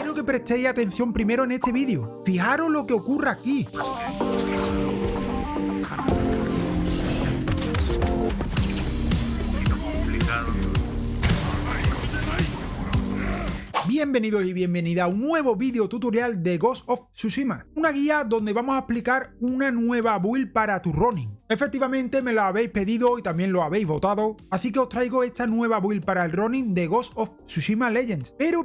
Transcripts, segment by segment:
Quiero que prestéis atención primero en este vídeo. Fijaros lo que ocurre aquí. Bienvenidos y bienvenida a un nuevo vídeo tutorial de Ghost of Tsushima, una guía donde vamos a explicar una nueva build para tu Ronin. Efectivamente me lo habéis pedido y también lo habéis votado, así que os traigo esta nueva build para el Ronin de Ghost of Tsushima Legends. Pero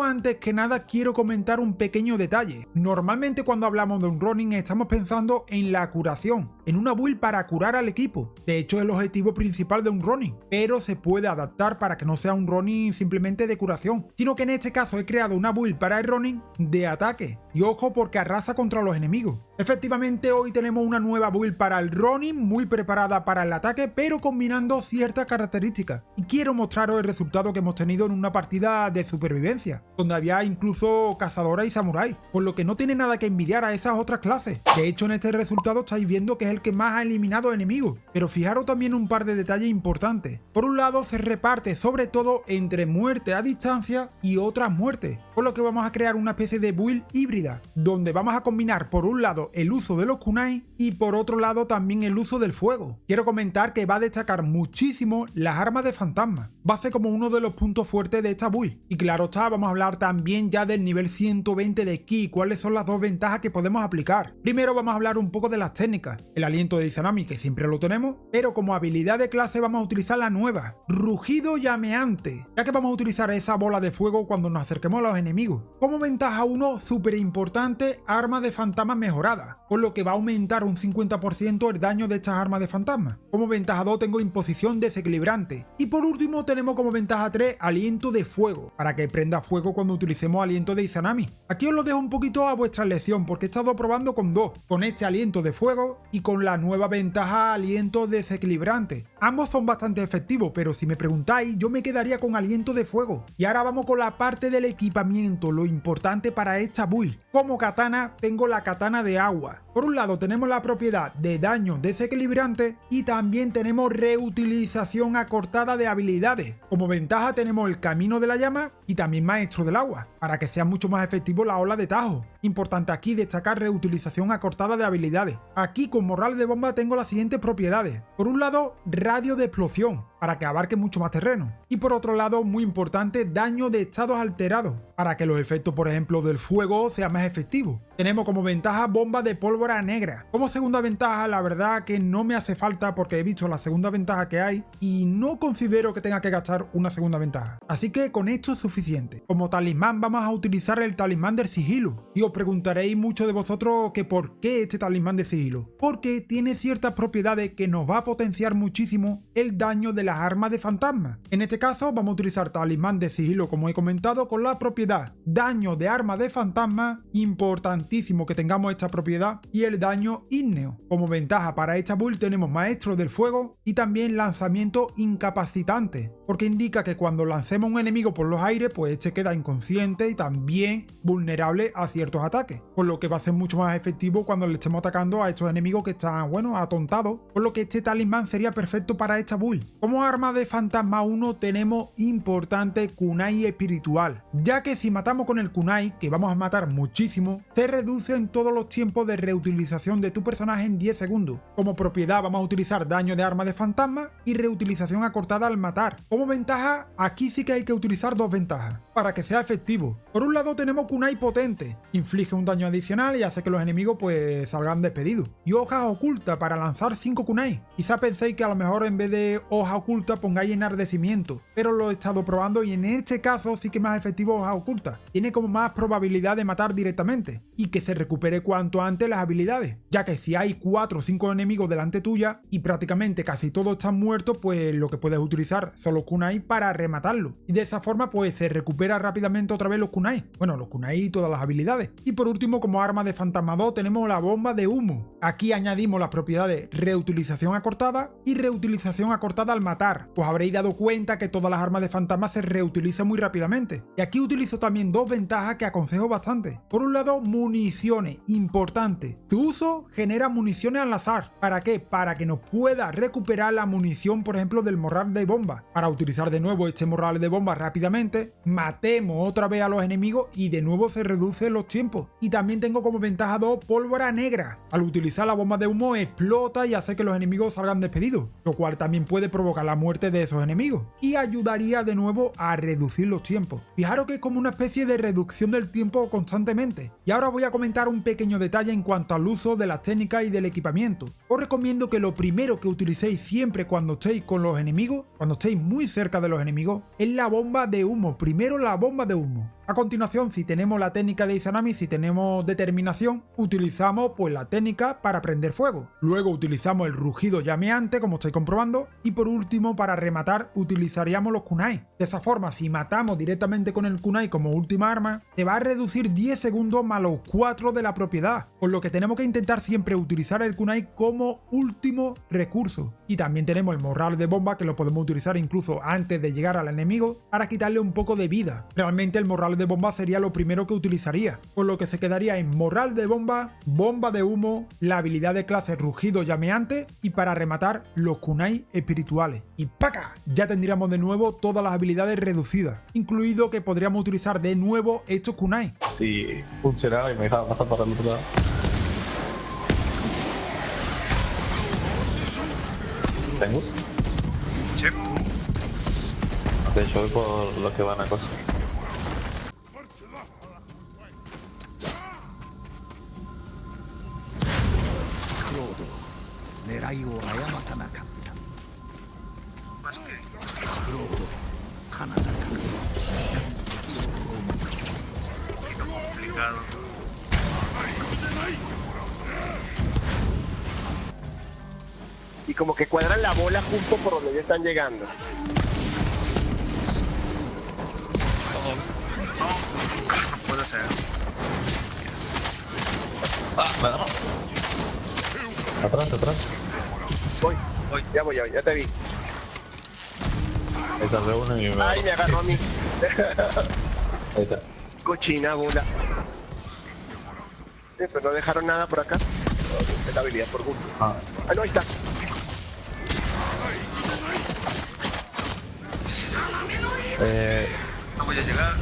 antes que nada quiero comentar un pequeño detalle. Normalmente cuando hablamos de un Ronin estamos pensando en la curación, en una build para curar al equipo. De hecho es el objetivo principal de un Ronin, pero se puede adaptar para que no sea un Ronin simplemente de curación, sino que en este caso he creado una build para el Ronin de ataque. Y ojo porque arrasa contra los enemigos. Efectivamente hoy tenemos una nueva build para el Ronin muy preparada para el ataque, pero combinando ciertas características. Y quiero mostraros el resultado que hemos tenido en una partida de supervivencia, donde había incluso cazadora y samurái, por lo que no tiene nada que envidiar a esas otras clases. De hecho en este resultado estáis viendo que es el que más ha eliminado enemigos, pero fijaros también un par de detalles importantes. Por un lado se reparte sobre todo entre muerte a distancia y otras muertes, por lo que vamos a crear una especie de build híbrida, donde vamos a combinar por un lado el uso de los kunai y por otro lado también el uso del fuego. Quiero comentar que va a destacar muchísimo las armas de fantasma, va a ser como uno de los puntos fuertes de esta build. Y claro está, vamos a hablar también ya del nivel 120 de ki, cuáles son las dos ventajas que podemos aplicar. Primero vamos a hablar un poco de las técnicas, el aliento de Izanami que siempre lo tenemos, pero como habilidad de clase vamos a utilizar la nueva, rugido llameante, ya que vamos a utilizar esa bola de fuego cuando nos acerquemos a los enemigos. Como ventaja 1, súper importante, arma de fantasma mejorada, por lo que va a aumentar un 50% el daño de estas armas de fantasma. Como ventaja 2 tengo imposición desequilibrante. Y por último tenemos como ventaja 3 aliento de fuego, para que prenda fuego cuando utilicemos aliento de Izanami. Aquí os lo dejo un poquito a vuestra elección porque he estado probando con dos, con este aliento de fuego y con la nueva ventaja aliento desequilibrante. Ambos son bastante efectivos, pero si me preguntáis yo me quedaría con aliento de fuego. Y ahora vamos con la parte del equipamiento, lo importante para esta build. Como katana tengo la katana de agua. Por un lado tenemos la propiedad de daño desequilibrante y también tenemos reutilización acortada de habilidades. Como ventaja tenemos el camino de la llama y también maestro del agua, para que sea mucho más efectivo la ola de Tajo. Importante aquí destacar reutilización acortada de habilidades. Aquí con morral de bomba tengo las siguientes propiedades. Por un lado, radio de explosión, para que abarque mucho más terreno. Y por otro lado, muy importante, daño de estados alterados, para que los efectos, por ejemplo, del fuego sean más efectivos. Tenemos como ventaja bomba de pólvora negra. Como segunda ventaja, la verdad que no me hace falta porque he visto la segunda ventaja que hay y no considero que tenga que gastar una segunda ventaja. Así que con esto es suficiente. Como talismán vamos a utilizar el talismán del sigilo. Y os preguntaréis muchos de vosotros que por qué este talismán de sigilo. Porque tiene ciertas propiedades que nos va a potenciar muchísimo el daño de las armas de fantasma. En este caso vamos a utilizar talismán de sigilo como he comentado con la propiedad daño de arma de fantasma, importantísimo que tengamos esta propiedad, y el daño ígneo. Como ventaja para esta build tenemos maestro del fuego y también lanzamiento incapacitante, porque indica que cuando lancemos un enemigo por los aires pues este queda inconsciente y también vulnerable a ciertos ataques, por lo que va a ser mucho más efectivo cuando le estemos atacando a estos enemigos que están, bueno, atontados, por lo que este talismán sería perfecto para esta build. Como arma de fantasma 1 tenemos importante kunai espiritual, ya que si matamos con el kunai, que vamos a matar muchísimo, se reducen todos los tiempos de reutilización de tu personaje en 10 segundos. Como propiedad vamos a utilizar daño de arma de fantasma y reutilización acortada al matar. Como ventaja, aquí sí que hay que utilizar dos ventajas, para que sea efectivo. Por un lado tenemos kunai potente, inflige un daño adicional y hace que los enemigos pues salgan despedidos. Y hoja oculta para lanzar 5 kunai. Quizá penséis que a lo mejor en vez de hoja oculta pongáis enardecimiento, pero lo he estado probando y en este caso sí que es más efectivo hoja oculta. Tiene como más probabilidad de matar directamente y que se recupere cuanto antes las habilidades, ya que si hay 4 o 5 enemigos delante tuya y prácticamente casi todos están muertos, pues lo que puedes utilizar son los kunai para rematarlo. Y de esa forma pues se recupera rápidamente otra vez los kunai. Bueno, los kunai y todas las habilidades. Y por último, como arma de fantasma 2 tenemos la bomba de humo. Aquí añadimos las propiedades reutilización acortada y reutilización acortada al matar. Os habréis dado cuenta que todas las armas de fantasma se reutilizan muy rápidamente. Y aquí utilizo también dos ventajas que aconsejo bastante. Por un lado, municiones, importante. Tu uso genera municiones al azar. ¿Para qué? Para que nos pueda recuperar la munición, por ejemplo, del morral de bomba. Para utilizar de nuevo este morral de bomba rápidamente, matemos otra vez a los enemigos y de nuevo se reducen los tiempos. Y también tengo como ventaja 2 pólvora negra. Al utilizar la bomba de humo explota y hace que los enemigos salgan despedidos, lo cual también puede provocar la muerte de esos enemigos y ayudaría de nuevo a reducir los tiempos. Fijaros que es como una especie de reducción del tiempo constantemente. Y ahora voy a comentar un pequeño detalle en cuanto al uso de las técnicas y del equipamiento. Os recomiendo que lo primero que utilicéis siempre cuando estéis con los enemigos, cuando estéis muy cerca de los enemigos, es la bomba de humo. Primero la bomba de humo. A continuación, si tenemos la técnica de Izanami, si tenemos determinación, utilizamos pues la técnica para prender fuego. Luego utilizamos el rugido llameante, como estáis comprobando, y por último, para rematar, utilizaríamos los kunai. De esa forma, si matamos directamente con el kunai como última arma, se va a reducir 10 segundos más los 4 de la propiedad, por lo que tenemos que intentar siempre utilizar el kunai como último recurso. Y también tenemos el morral de bomba, que lo podemos utilizar incluso antes de llegar al enemigo, para quitarle un poco de vida. Realmente el morral de bomba sería lo primero que utilizaría, por lo que se quedaría en morral de bomba, bomba de humo, la habilidad de clase rugido llameante y para rematar los kunai espirituales. Y ¡paca! Ya tendríamos de nuevo todas las habilidades reducidas, incluido que podríamos utilizar de nuevo estos kunai. Si funcionaba y me dejaba pasar para el otro lado. ¿Tengo? Sí. Ok, yo voy por los que van a cosas. Complicado. Y como que cuadran la bola justo por donde ya están llegando. No puede ser. ¡Ah! ¡Me agarró! Atrás, atrás. Voy, ya te vi. Ahí se reúnen y me... Ay, me agarró a mí. Ahí está. Cochina bola. Pero no dejaron nada por acá. Es la habilidad por gusto. Ah. Ah, no, ahí está. No voy a llegar.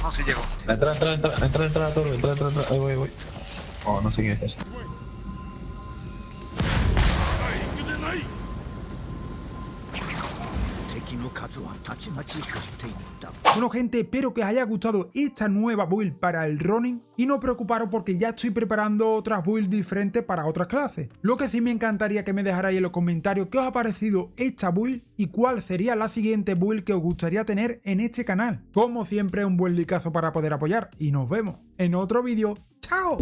No, sí llego. Entra a torre, entra. Ahí voy. Oh, no sé quién es ese. Bueno gente, espero que os haya gustado esta nueva build para el Ronin y no preocuparos porque ya estoy preparando otras builds diferentes para otras clases. Lo que sí me encantaría que me dejarais en los comentarios qué os ha parecido esta build y cuál sería la siguiente build que os gustaría tener en este canal. Como siempre, un buen likeazo para poder apoyar y nos vemos en otro vídeo. ¡Chao!